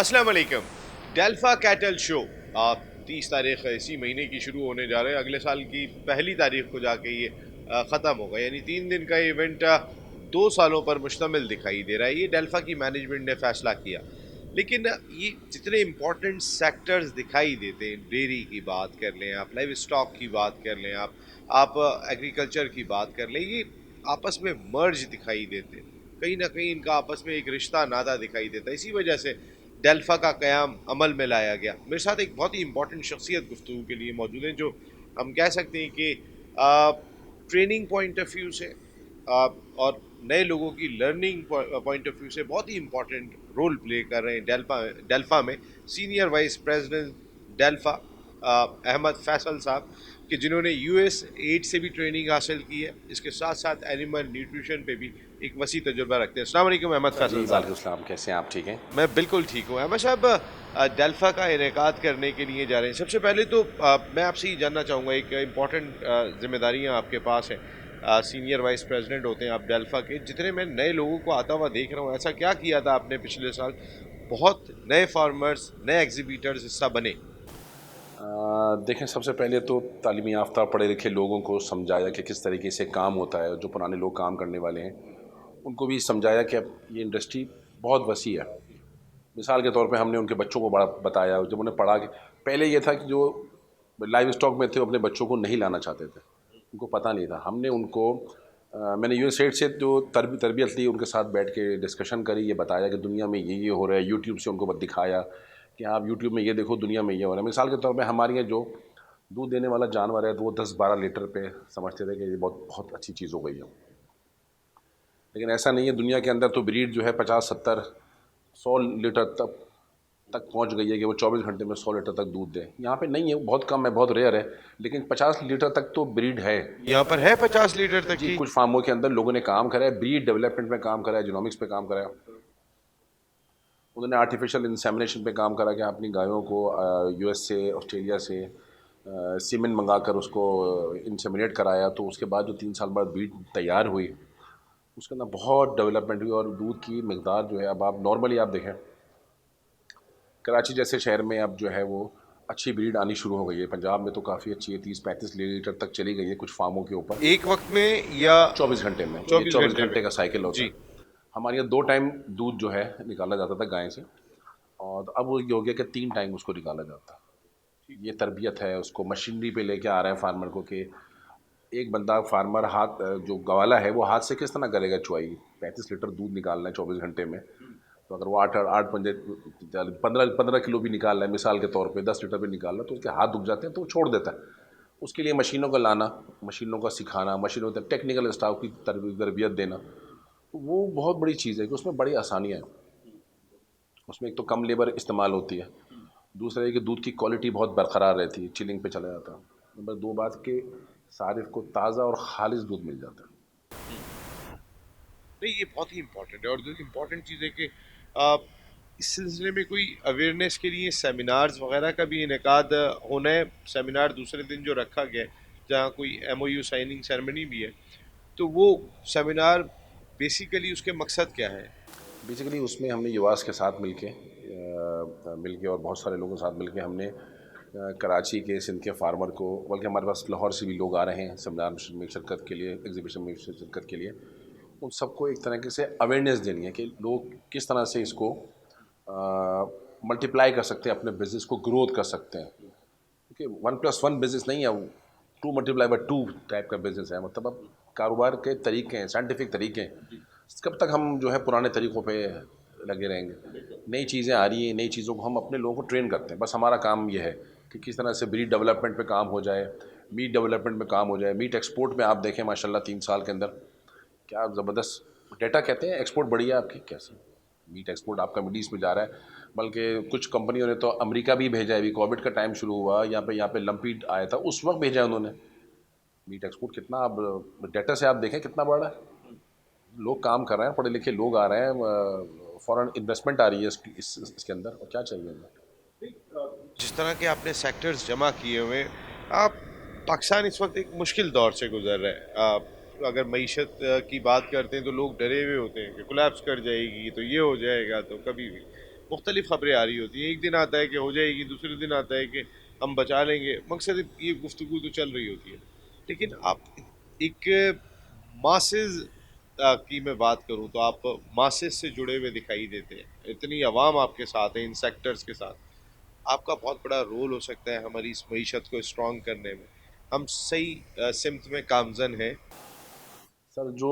अस्सलाम वालेकुम। डेल्फा cattle show 30 तारीख इसी महीने की शुरू होने जा रहे हैं। अगले साल की पहली तारीख को जाके ये ख़त्म होगा, यानी 3 दिन का इवेंट 2 सालों पर मुश्तमिल दिखाई दे रहा है। ये डेल्फा की मैनेजमेंट ने फैसला किया। लेकिन ये जितने इम्पोर्टेंट सेक्टर्स दिखाई देते हैं, डेयरी की बात कर लें आप, लाइव स्टॉक की बात कर लें आप एग्रीकल्चर की बात कर लें, ये आपस में मर्ज दिखाई देते हैं। कहीं ना कहीं इनका आपस में एक रिश्ता नाता दिखाई देता है। इसी वजह से डेल्फा का क़याम अमल में लाया गया। मेरे साथ एक बहुत ही इंपॉर्टेंट शख्सियत गुफ्तगू के लिए मौजूद है, जो हम कह सकते हैं कि ट्रेनिंग पॉइंट ऑफ व्यू से और नए लोगों की लर्निंग पॉइंट ऑफ व्यू से बहुत ही इंपॉर्टेंट रोल प्ले कर रहे हैं डेल्फा में senior vice president Delfa Ahmad Faisal sahab, कि जिन्होंने यूएस एड से भी ट्रेनिंग हासिल की है। इसके साथ साथ एनिमल न्यूट्रिशन पे भी एक वसी तजुर्बा रखते हैं। अस्सलाम वालेकुम अहमद फैसल जी साहब। वालेकुम सलाम, कैसे हैं आप? ठीक हैं? मैं बिल्कुल ठीक हूँ अहमद साहब। डेल्फा का इनेकाद करने के लिए जा रहे हैं। सबसे पहले तो मैं आपसे ये जानना चाहूँगा, एक इम्पॉर्टेंट जिम्मेदारियाँ आपके पास हैं। सीनियर वाइस प्रेसिडेंट होते हैं आप डेल्फा के। जितने मैं नए लोगों को आता हुआ देख रहा हूँ, ऐसा क्या किया था आपने पिछले साल? बहुत नए फार्मर्स, नए एग्जीबिटर्स हिस्सा बने। देखें, सबसे पहले तो तालीमी याफ्ता पढ़े लिखे लोगों को समझाया कि किस तरीके से काम होता है। जो पुराने लोग काम करने वाले हैं उनको भी समझाया कि अब ये इंडस्ट्री बहुत वसी है। मिसाल के तौर पे हमने उनके बच्चों को बड़ा बताया। जब उन्हें पढ़ा कि पहले ये था कि जो लाइव स्टॉक में थे वो अपने बच्चों को नहीं लाना चाहते थे, उनको पता नहीं था। हमने उनको मैंने यूएसएड से जो तरबियत ली, उनके साथ बैठ के डिस्कशन करी, ये बताया कि दुनिया में ये हो रहा है। यूट्यूब से उनको दिखाया कि आप यूट्यूब में ये देखो, दुनिया में ये हो रहा है। मिसाल के तौर पे हमारे यहाँ जो दूध देने वाला जानवर है तो वो 10-12 लीटर पे समझते थे कि ये बहुत बहुत अच्छी चीज़ हो गई है। लेकिन ऐसा नहीं है। दुनिया के अंदर तो ब्रीड जो है 50-70-100 लीटर तक पहुंच गई है कि वो 24 घंटे में 100 लीटर तक दूध दे। यहाँ पे नहीं है, बहुत कम है, बहुत रेयर है। लेकिन 50 लीटर तक तो ब्रीड है। यहाँ पर है 50 लीटर तक जी, की। कुछ फार्मों के अंदर लोगों ने काम करा है, ब्रीड डेवलपमेंट में काम करा है, जीनोमिक्स पे काम करा है। उन्होंने आर्टिफिशियल इंसेमिनेशन पे काम करा कि अपनी गायों को यूएस से, ऑस्ट्रेलिया से सीमेन मंगा कर उसको इंसेमिनेट कराया। तो उसके बाद जो 3 साल बाद ब्रीड तैयार हुई, उसके अंदर बहुत डेवलपमेंट हुई और दूध की मकदार जो है, अब आप नॉर्मली आप देखें कराची जैसे शहर में अब जो है वो अच्छी ब्रीड आनी शुरू हो गई है। पंजाब में तो काफ़ी अच्छी है, 30-35 लीटर तक चली गई है कुछ फार्मों के ऊपर एक वक्त में या 24 घंटे में। ये 24 24 घंटे में? घंटे का साइकिल होता जी। है। हमारे यहाँ 2 टाइम दूध जो है निकाला जाता था गाय से, और अब वो ये हो गया कि 3 टाइम उसको निकाला जाता है। ये तरबियत है, उसको मशीनरी पे लेके आ रहे हैं फार्मर को कि एक बंदा फार्मर हाथ जो गवाला है वो हाथ से किस तरह करेगा चुआई। 35 लीटर दूध निकालना है 24 घंटे में। तो अगर वो 8-8 पंजे 15 किलो भी निकाल रहा है, मिसाल के तौर पे 10 लीटर भी निकाल रहा है, तो उसके हाथ दुख जाते हैं, तो वो छोड़ देता है। उसके लिए मशीनों को लाना, मशीनों का सिखाना, मशीनों तक टेक्निकल स्टाफ की तरबियत देना, तो वो बहुत बड़ी चीज़ है कि उसमें बड़ी आसानियाँ हैं। उसमें एक तो कम लेबर इस्तेमाल होती है, दूसरा है कि दूध की क्वालिटी बहुत बरकरार रहती है, चिलिंग पे चला जाता है। नंबर 2 बात कि सारिफ को ताज़ा और खालिश दूध मिल जाता है। नहीं, ये बहुत ही इम्पोर्टेंट है। और जो इम्पोर्टेंट चीज़ है कि आ, इस सिलसिले में कोई अवेयरनेस के लिए सेमिनार्स वगैरह का भी इनेकाद होना है। सेमिनार दूसरे दिन जो रखा गया है, जहाँ कोई एमओयू साइनिंग सेरेमनी भी है, तो वो सेमिनार बेसिकली उसके मकसद क्या है? बेसिकली उसमें हमने युवास के साथ मिलके और बहुत सारे लोगों के साथ मिलके हमने कराची के, सिंध के फार्मर को, बल्कि हमारे पास लाहौर से भी लोग आ रहे हैं सेमिनार में शिरकत के लिए, एग्जीबिशन में शिरकत के लिए। उन सबको एक तरीके से अवेयरनेस देनी है कि लोग किस तरह से इसको मल्टीप्लाई कर सकते हैं, अपने बिजनेस को ग्रोथ कर सकते हैं। क्योंकि 1+1 बिजनेस नहीं है, 2 × 2 टाइप का बिजनेस है। मतलब अब कारोबार के तरीके हैं, साइंटिफिक तरीके हैं। कब तक हम जो है पुराने तरीक़ों पे लगे रहेंगे? नई चीज़ें आ रही हैं, नई चीज़ों को हम अपने लोगों को ट्रेन करते हैं। बस हमारा काम ये है कि किस तरह से ब्रीड डेवलपमेंट पे काम हो जाए, मीट डेवलपमेंट में काम हो जाए। मीट एक्सपोर्ट में आप देखें माशाल्लाह 3 साल के अंदर क्या ज़बरदस्त डेटा कहते हैं, एक्सपोर्ट बढ़ी है आपकी। कैसे मीट एक्सपोर्ट आपका मिडल ईस्ट में जा रहा है, बल्कि कुछ कंपनियों ने तो अमेरिका भी भेजा है। अभी कोविड का टाइम शुरू हुआ, यहाँ पे लंपीड आया था, उस वक्त भेजा है उन्होंने। मीट एक्सपोर्ट कितना, अब डेटा से आप देखें कितना बढ़ा है। लोग काम कर रहे हैं, पढ़े लिखे लोग आ रहे हैं, फॉरेन इन्वेस्टमेंट आ रही है इसके अंदर, और क्या चाहिए हमें। जिस तरह के आपने सेक्टर्स जमा किए हुए हैं, आप पाकिस्तान इस वक्त एक मुश्किल दौर से गुजर रहे हैं। आप अगर मईशत की बात करते हैं तो लोग डरे हुए होते हैं कि कोलैप्स कर जाएगी, तो ये हो जाएगा, तो कभी भी मुख्तलिफ खबरें आ रही होती हैं। एक दिन आता है कि हो जाएगी, दूसरे दिन आता है कि हम बचा लेंगे। मकसद ये गुफ्तगू तो चल रही होती है, लेकिन आप एक मासेस की मैं बात करूं तो आप मासेस से जुड़े हुए दिखाई देते हैं। इतनी आवाम आपके साथ है इन सेक्टर्स के साथ, आपका बहुत बड़ा रोल हो सकता है हमारी इस मीशत को स्ट्रॉन्ग करने में। हम सही सिमत में कामजन हैं। सर जो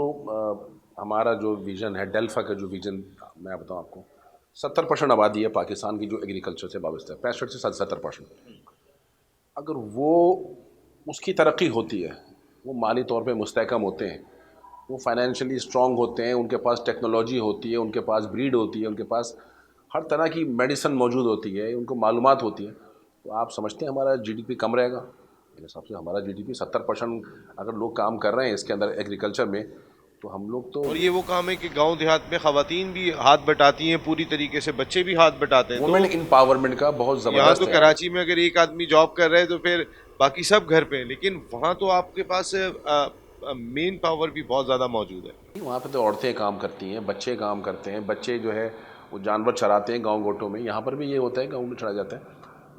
हमारा जो विज़न है, डेल्फा का जो विज़न, मैं बताऊं आपको, 70% आबादी है पाकिस्तान की जो एग्रीकल्चर से वाबस्ता है, 65 से 70%। अगर वो उसकी तरक्की होती है, वो माली तौर पे मुस्तहकम होते हैं, वो फाइनेंशियली स्ट्रॉन्ग होते हैं, उनके पास टेक्नोलॉजी होती है, उनके पास ब्रीड होती है, उनके पास हर तरह की मेडिसिन मौजूद होती है, उनको मालूमात होती है, तो आप समझते हैं हमारा जीडीपी कम रहेगा? मेरे हिसाब से हमारा जीडीपी 70% अगर लोग काम कर रहे हैं इसके अंदर एग्रीकल्चर में, तो हम लोग तो और ये वो काम है कि गांव देहात में खवातीन भी हाथ बटाती हैं पूरी तरीके से, बच्चे भी हाथ बटाते हैं। तो वुमेन एम्पावरमेंट का बहुत यहाँ तो ज़बरदस्त है। कराची में अगर एक आदमी जॉब कर रहा है तो फिर बाकी सब घर पे हैं, लेकिन वहाँ तो आपके पास मेन पावर भी बहुत ज़्यादा मौजूद है। वहाँ पे तो औरतें काम करती हैं, बच्चे काम करते हैं, बच्चे जो है वो जानवर चराते हैं गांव गोटों में। यहाँ पर भी ये होता है, गांव में चढ़ा जाता है।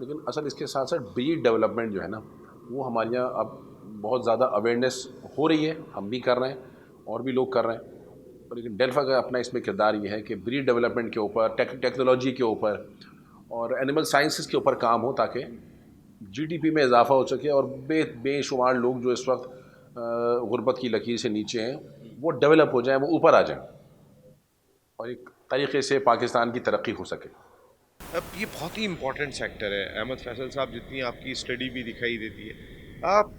लेकिन असल इसके साथ साथ ब्रीड डेवलपमेंट जो है ना, वो हमारे यहाँ अब बहुत ज़्यादा अवेयरनेस हो रही है, हम भी कर रहे हैं और भी लोग कर रहे हैं। पर लेकिन डेल्फा का अपना इसमें किरदार ये है कि ब्रीड डेवलपमेंट के ऊपर, टेक्नोलॉजी के ऊपर और एनिमल साइंसेस के ऊपर काम हो, ताकि जीडीपी में इजाफा हो सके और बेशुमार लोग जो इस वक्त गुर्बत की लकीर से नीचे हैं, वो डेवलप हो जाएं, वो ऊपर आ जाएं और एक तरीके से पाकिस्तान की तरक्की हो सके। अब ये बहुत ही इंपॉर्टेंट सेक्टर है अहमद फैसल साहब, जितनी आपकी स्टडी भी दिखाई देती है। आप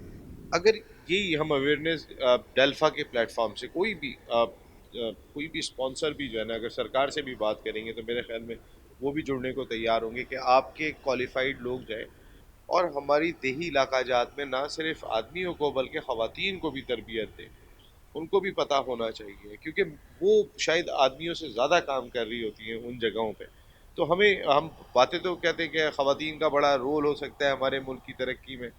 अगर यही हम अवेयरनेस डेल्फा के प्लेटफॉर्म से कोई भी स्पॉन्सर भी जो है ना, अगर सरकार से भी बात करेंगे तो मेरे ख्याल में वो भी जुड़ने को तैयार होंगे कि आपके क्वालिफाइड लोग जाएं और हमारी देही इलाका जात में ना सिर्फ आदमियों को बल्कि ख़वातीन को भी तरबियत दें। उनको भी पता होना चाहिए, क्योंकि वो शायद आदमियों से ज़्यादा काम कर रही होती हैं उन जगहों पे। तो हम बातें तो कहते हैं कि ख़वातीन का बड़ा रोल हो सकता है हमारे मुल्क की तरक्की में,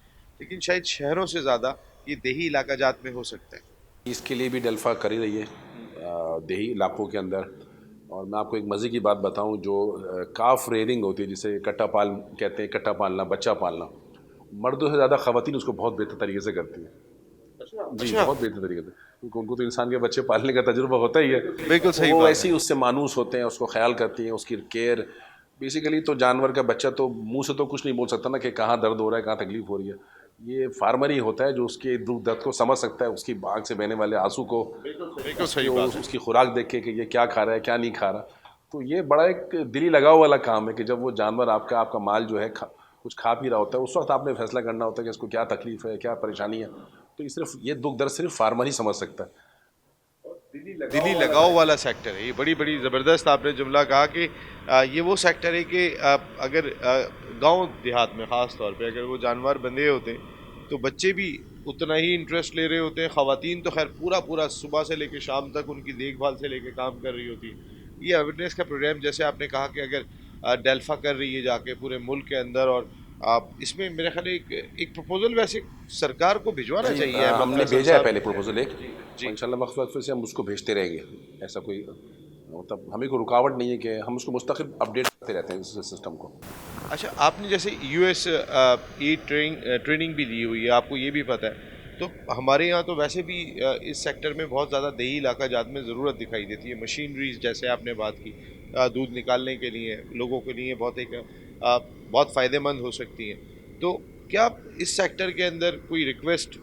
लेकिन शायद शहरों से ज़्यादा ये देही इलाका जात में हो सकता है। इसके लिए भी डेल्फा कर ही रही है देही इलाकों के अंदर। और मैं आपको एक मज़े की बात बताऊं, जो काफ रेयरिंग होती है, जिसे कट्टा पाल कहते हैं, कट्टा पालना, बच्चा पालना, मर्दों से ज़्यादा ख़वातीन उसको बहुत बेहतर तरीके से करती है। जी, अच्छा। बहुत बेहतर तरीके से, क्योंकि उनको तो इंसान के बच्चे पालने का तजुर्बा होता ही है। बिल्कुल तो सही वो बात ऐसे है। ही उससे मानूस होते हैं, उसको ख्याल करती हैं, उसकी केयर। बेसिकली तो जानवर का बच्चा तो मुंह से तो कुछ नहीं बोल सकता ना कि कहाँ दर्द हो रहा है, कहाँ तकलीफ हो रही है। ये फार्मर ही होता है जो उसके दुख दर्द को समझ सकता है, उसकी आँख से बहने वाले आंसू को, बिल्कुल उसकी सही बात है। उसकी खुराक देख के कि ये क्या खा रहा है, क्या नहीं खा रहा। तो ये बड़ा एक दिली लगाव वाला काम है कि जब वो जानवर आपका आपका माल जो है कुछ खा पी रहा होता है, उस वक्त आपने फैसला करना होता है कि इसको क्या तकलीफ है, क्या परेशानी है। तो ये सिर्फ ये दुख दर्द सिर्फ फार्मर ही समझ सकता है। दिली लगाव वाला सेक्टर है ये। बड़ी बड़ी ज़बरदस्त आपने जुमला कहा कि ये वो सेक्टर है कि अगर गांव देहात में ख़ास तौर पे अगर वो जानवर बंधे होते हैं तो बच्चे भी उतना ही इंटरेस्ट ले रहे होते हैं। ख़वातीन तो खैर पूरा पूरा सुबह से लेकर शाम तक उनकी देखभाल से लेकर काम कर रही होती है। ये अवेयरनेस का प्रोग्राम जैसे आपने कहा कि अगर डेल्फा कर रही है जाके पूरे मुल्क के अंदर, और आप इसमें मेरे ख्याल एक प्रपोजल वैसे सरकार को भिजवाना जी, चाहिए अहमद हमने फैसल भेजा है साहब। पहले प्रपोजल एक, और जी। इंशाल्लाह वक्त वक्त से हम उसको भेजते रहेंगे। ऐसा कोई मतलब हमें कोई रुकावट नहीं है कि हम उसको मुस्तक़िल अपडेट करते रहते हैं इस सिस्टम को। अच्छा, आपने जैसे यूएस ई ट्रेनिंग भी ली हुई है, आपको ये भी पता है। तो हमारे यहाँ तो वैसे भी इस सेक्टर में बहुत ज़्यादा देही इलाका जात में ज़रूरत दिखाई देती है। मशीनरीज जैसे आपने बात की, दूध निकालने के लिए लोगों के लिए बहुत फ़ायदेमंद हो सकती हैं। तो क्या इस सेक्टर के अंदर कोई रिक्वेस्ट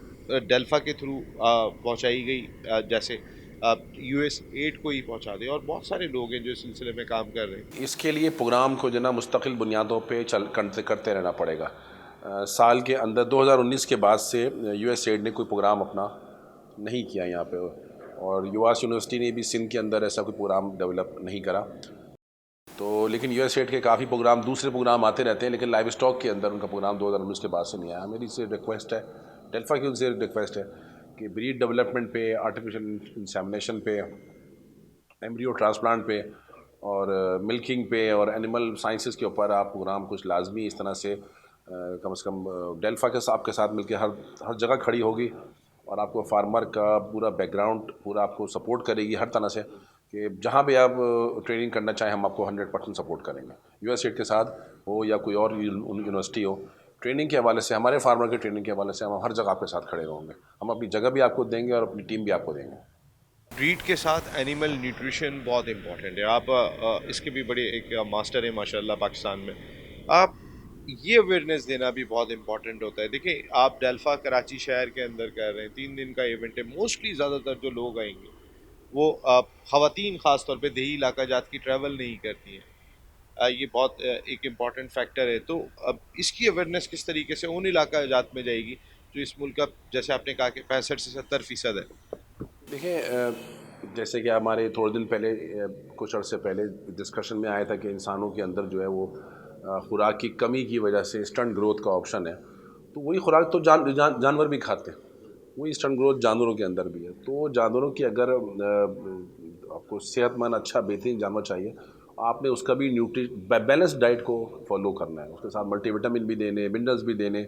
डेल्फा के थ्रू पहुँचाई गई, जैसे यूएस एड को ही पहुँचा दे, और बहुत सारे लोग हैं जो इस सिलसिले में काम कर रहे हैं। इसके लिए प्रोग्राम को जो ना मुस्तकिल बुनियादों पे चल करते करते रहना पड़ेगा। साल के अंदर 2019 के बाद से यूएसएड ने कोई प्रोग्राम अपना नहीं किया यहाँ पे, और यूआरसी यूनिवर्सिटी ने भी सिंध के अंदर ऐसा कोई प्रोग्राम डेवलप नहीं करा। तो लेकिन यूएसएड के काफ़ी प्रोग्राम, दूसरे प्रोग्राम आते रहते हैं, लेकिन लाइव स्टॉक के अंदर उनका प्रोग्राम 2019 के बाद से नहीं आया। मेरी से रिक्वेस्ट है, डेल्फा की उनसे रिक्वेस्ट है कि ब्रीड डेवलपमेंट पे, आर्टिफिशियल इंसेमिनेशन पे, एम्ब्रियो ट्रांसप्लांट पे और मिल्किंग पे और एनिमल साइंसेस के ऊपर आप प्रोग्राम कुछ लाजमी इस तरह से कम से कम डेल्फा के आपके साथ मिलकर हर हर जगह खड़ी होगी और आपको फार्मर का पूरा बैकग्राउंड पूरा आपको सपोर्ट करेगी हर तरह से, कि जहाँ भी आप ट्रेनिंग करना चाहें हम आपको 100% सपोर्ट करेंगे। यूएस के साथ हो या कोई और यूनिवर्सिटी हो, ट्रेनिंग के हवाले से, हमारे फार्मर के ट्रेनिंग के हवाले से हम हर जगह आपके साथ खड़े रहेंगे। हम अपनी जगह भी आपको देंगे और अपनी टीम भी आपको देंगे। ब्रीड के साथ एनिमल न्यूट्रिशन बहुत इंपॉर्टेंट है। आप इसके भी बड़े एक मास्टर हैं माशाल्लाह पाकिस्तान में। आप ये अवेयरनेस देना भी बहुत इंपॉर्टेंट होता है। देखिए, आप डेल्फा कराची शहर के अंदर कर रहे हैं, 3 दिन का इवेंट है। मोस्टली ज़्यादातर जो लोग आएंगे वो ख़वातीन ख़ास तौर पे देही इलाका जात की ट्रैवल नहीं करती हैं। ये बहुत एक इम्पॉर्टेंट फैक्टर है। तो अब इसकी अवेयरनेस किस तरीके से उन इलाका जात में जाएगी जो इस मुल्क का, जैसे आपने कहा कि 65 से 70% है। देखिए जैसे कि हमारे थोड़े दिन पहले कुछ अर्से पहले डिस्कशन में आया था कि इंसानों के अंदर जो है वो खुराक की कमी की वजह से स्टंट ग्रोथ का ऑप्शन है। तो वही खुराक तो जानवर भी खाते हैं, वही स्टंट ग्रोथ जानवरों के अंदर भी है। तो जानवरों की अगर आपको सेहतमंद अच्छा बेहतरीन जानवर चाहिए, आपने उसका भी बैलेंस डाइट को फॉलो करना है। उसके साथ मल्टीविटामिन भी देने, मिनरल्स भी देने,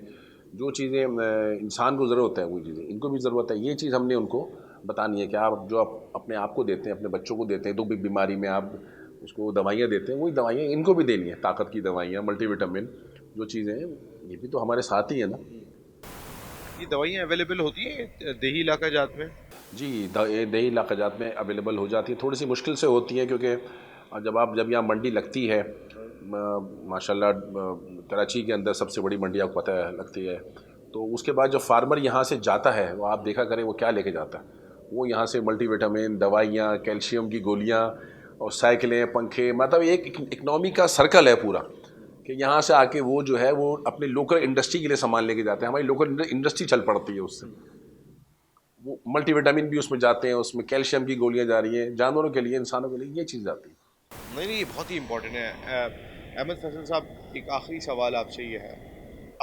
जो चीज़ें इंसान को ज़रूरत है वही चीज़ें इनको भी ज़रूरत है। ये चीज़ हमने उनको बतानी है कि आप जो आप अपने आप को देते हैं, अपने बच्चों को देते हैं, तो भी बीमारी में आप उसको दवाइयाँ देते हैं, वही दवाइयाँ इनको भी देनी है, ताकत की दवाइयाँ, मल्टीविटामिन जो चीज़ें हैं, ये भी तो हमारे साथ ही है ना। ये दवाइयाँ अवेलेबल होती हैं देही इलाका जात में? जी, देही इलाका जात में अवेलेबल हो जाती है, थोड़ी सी मुश्किल से होती है क्योंकि जब यहाँ मंडी लगती है, माशाल्लाह कराची के अंदर सबसे बड़ी मंडी आपको पता है लगती है। तो उसके बाद जो फार्मर यहाँ से जाता है, वो आप देखा करें वो क्या लेके जाता है। वो यहाँ से मल्टीविटामिन, दवाइयाँ, कैल्शियम की गोलियाँ और साइकिलें, पंखे, मतलब एक इकनॉमी का सर्कल है पूरा, कि यहाँ से आके वो जो है वो अपने लोकल इंडस्ट्री के लिए सामान लेके जाते हैं। हमारी लोकल इंडस्ट्री चल पड़ती है उससे। वो मल्टीविटामिन भी उसमें जाते हैं, उसमें कैल्शियम की गोलियाँ जा रही हैं, जानवरों के लिए, इंसानों के लिए ये चीज़ जाती है। नहीं नहीं, ये बहुत ही इंपॉर्टेंट है। अहमद फैसल साहब, एक आखिरी सवाल आपसे ये है,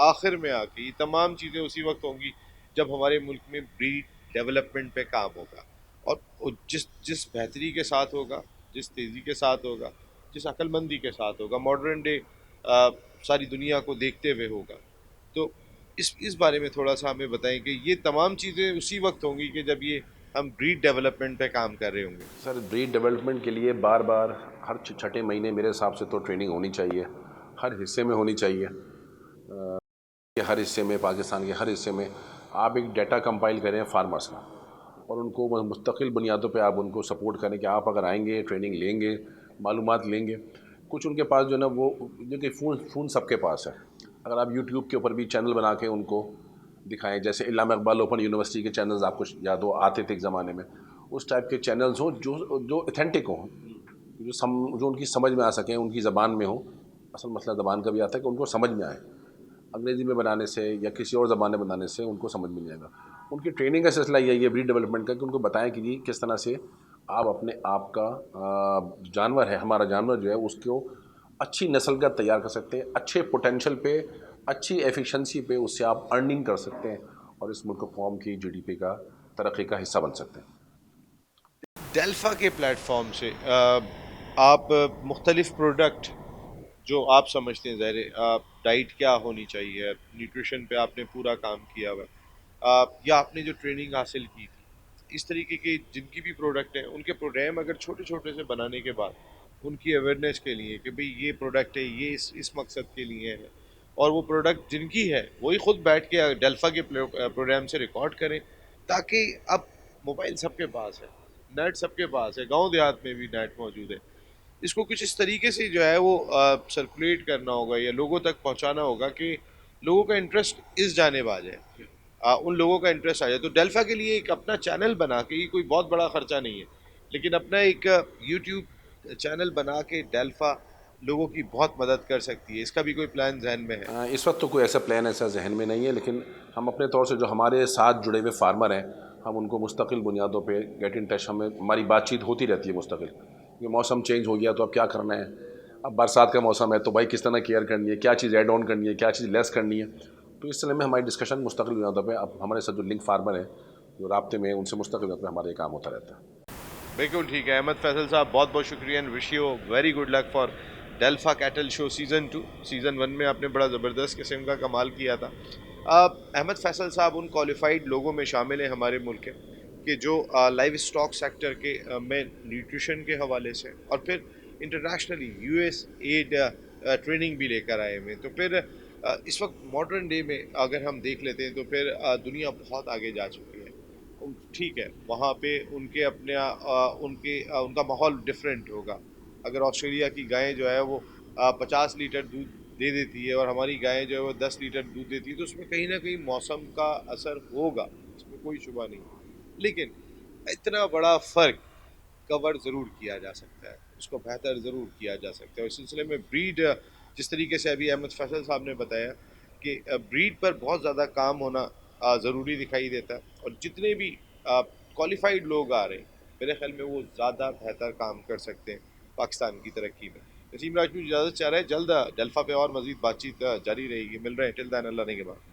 आखिर में आके ये तमाम चीज़ें उसी वक्त होंगी जब हमारे मुल्क में ब्रीड डेवलपमेंट पे काम होगा, और जिस जिस बेहतरी के साथ होगा, जिस तेज़ी के साथ होगा, जिस अक्लमंदी के साथ होगा, मॉडर्न डे सारी दुनिया को देखते हुए होगा। तो इस बारे में थोड़ा सा हमें बताएं कि ये तमाम चीज़ें उसी वक्त होंगी कि जब ये हम ब्रीड डेवलपमेंट पे काम कर रहे होंगे। सर, ब्रीड डेवलपमेंट के लिए बार बार हर छठे महीने मेरे हिसाब से तो ट्रेनिंग होनी चाहिए, हर हिस्से में होनी चाहिए। कि हर हिस्से में, पाकिस्तान के हर हिस्से में आप एक डाटा कंपाइल करें फार्मर्स का, और उनको मुस्तकिल बुनियादों पे आप उनको सपोर्ट करें कि आप अगर आएंगे, ट्रेनिंग लेंगे, मालूमात लेंगे। कुछ उनके पास जो है ना वो, जो कि फ़ोन सबके पास है, अगर आप यूट्यूब के ऊपर भी चैनल बना के उनको दिखाएं, जैसे इल्लामा इकबाल ओपन यूनिवर्सिटी के चैनल्स आपको याद हो आते थे एक ज़माने में, उस टाइप के चैनल्स हों जो जो ऑथेंटिक हों, जो उनकी समझ में आ सकें, उनकी ज़बान में हो। असल मसला ज़बान का भी आता है कि उनको समझ में आए। अंग्रेज़ी में बनाने से या किसी और ज़बान में बनाने से उनको समझ में नहीं आएगा। उनकी ट्रेनिंग का सिलसिला यही है ब्रीड डेवलपमेंट का, कि उनको बताएं कि जी किस तरह से आप अपने आप का जानवर है, हमारा जानवर जो है उसको अच्छी नस्ल का तैयार कर सकते हैं, अच्छे पोटेंशियल पे, अच्छी एफिशिएंसी पे उससे आप अर्निंग कर सकते हैं और इस मुल्क कौम की जीडीपी का तरक्की का हिस्सा बन सकते हैं। डेल्फा के प्लेटफॉर्म से आप मुख्तलिफ प्रोडक्ट जो आप समझते हैं, ज़ाहिर डाइट क्या होनी चाहिए, न्यूट्रिशन पे आपने पूरा काम किया हुआ है, या आपने जो ट्रेनिंग हासिल की थी, इस तरीके के जिनकी भी प्रोडक्ट हैं उनके प्रोग्राम अगर छोटे छोटे से बनाने के बाद उनकी अवेयरनेस के लिए कि भाई ये प्रोडक्ट है, ये इस मकसद के लिए है, और वो प्रोडक्ट जिनकी है वही खुद बैठ के डेल्फा के प्रोग्राम से रिकॉर्ड करें, ताकि अब मोबाइल सबके पास है, नेट सबके पास है, गांव देहात में भी नेट मौजूद है। इसको कुछ इस तरीके से जो है वो सर्कुलेट करना होगा या लोगों तक पहुंचाना होगा कि लोगों का इंटरेस्ट इस जानिब आ जाए, उन लोगों का इंटरेस्ट आ जाए। तो डेल्फा के लिए एक अपना चैनल बना के, ये कोई बहुत बड़ा ख़र्चा नहीं है, लेकिन अपना एक यूट्यूब चैनल बना के डेल्फा लोगों की बहुत मदद कर सकती है। इसका भी कोई प्लान जहन में है? इस वक्त तो कोई ऐसा प्लान ऐसा जहन में नहीं है, लेकिन हम अपने तौर से जो हमारे साथ जुड़े हुए फार्मर हैं, हम उनको मुस्तकिल बुनियादों पे गेट इन टच, हमें हमारी बातचीत होती रहती है मुस्तकिल। ये मौसम चेंज हो गया तो अब क्या करना है, अब बरसात का मौसम है तो भाई किस तरह केयर करनी है, क्या चीज़ ऐड ऑन करनी है, क्या चीज़ लेस करनी है। तो इस समय में हमारी डिस्कशन मुस्तकिल बुनियादों पर, अब हमारे साथ जो लिंक फार्मर हैं, जो राब्ते में, उनसे मुस्तकिल बुनियादों पर हमारा ये काम होता रहता है। बिल्कुल ठीक है अहमद फैसल साहब, बहुत बहुत शुक्रिया and wish you very good luck for Delfa cattle show season 2। Season 1 में आपने बड़ा ज़बरदस्त किस्म का कमाल किया था। अहमद फैसल साहब उन क्वालिफाइड लोगों में शामिल हैं हमारे मुल्क के कि जो लाइव स्टॉक सेक्टर के में न्यूट्रिशन के हवाले से, और फिर इंटरनेशनली यूएस एड ट्रेनिंग भी लेकर आए हुए हैं। तो फिर इस वक्त मॉडर्न डे में अगर हम देख लेते हैं तो फिर दुनिया बहुत आगे जा चुकी है। ठीक है, वहाँ पे उनके अपने उनका माहौल डिफरेंट होगा। अगर ऑस्ट्रेलिया की गायें जो है वो 50 लीटर दूध दे देती है और हमारी गायें जो है वो 10 लीटर दूध देती है, तो उसमें कहीं ना कहीं मौसम का असर होगा, इसमें कोई शुबा नहीं। लेकिन इतना बड़ा फ़र्क कवर ज़रूर किया जा सकता है, उसको बेहतर ज़रूर किया जा सकता है। और इस सिलसिले में ब्रीड, जिस तरीके से अभी अहमद फैसल साहब ने बताया कि ब्रीड पर बहुत ज़्यादा काम होना ज़रूरी दिखाई देता है, और जितने भी क्वालिफाइड लोग आ रहे हैं, मेरे ख्याल में वो ज़्यादा बेहतर काम कर सकते हैं पाकिस्तान की तरक्की में। नसीम राजपूत इजाज़त चाह रहे हैं, जल्द डेल्फा पे और मज़ीद बातचीत जारी रहेगी। मिल रहे हैं, टिल दैन अल्लाह ने के बाद।